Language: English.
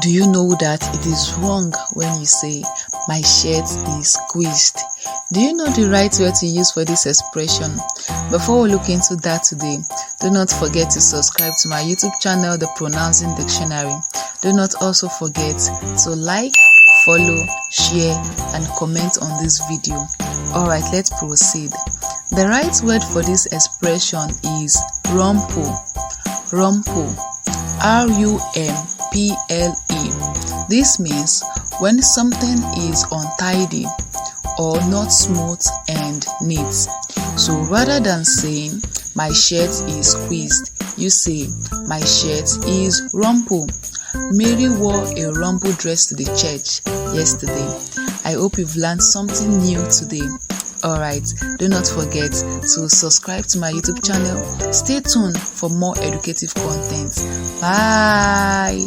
Do you know that it is wrong when you say, "My shirt is squeezed"? Do you know the right word to use for this expression? Before we look into that today, do not forget to subscribe to my YouTube channel, The Pronouncing Dictionary. Do not also forget to like, follow, share, and comment on this video. Alright, let's proceed. The right word for this expression is rumple. Rumple. R-U-M-P-L-E. This means when something is untidy or not smooth and neat. So rather than saying "my shirt is squeezed," you say "my shirt is rumpled." Mary wore a rumpled dress to the church yesterday. I hope you've learned something new today. Alright, do not forget to subscribe to my YouTube channel. Stay tuned for more educative content. Bye.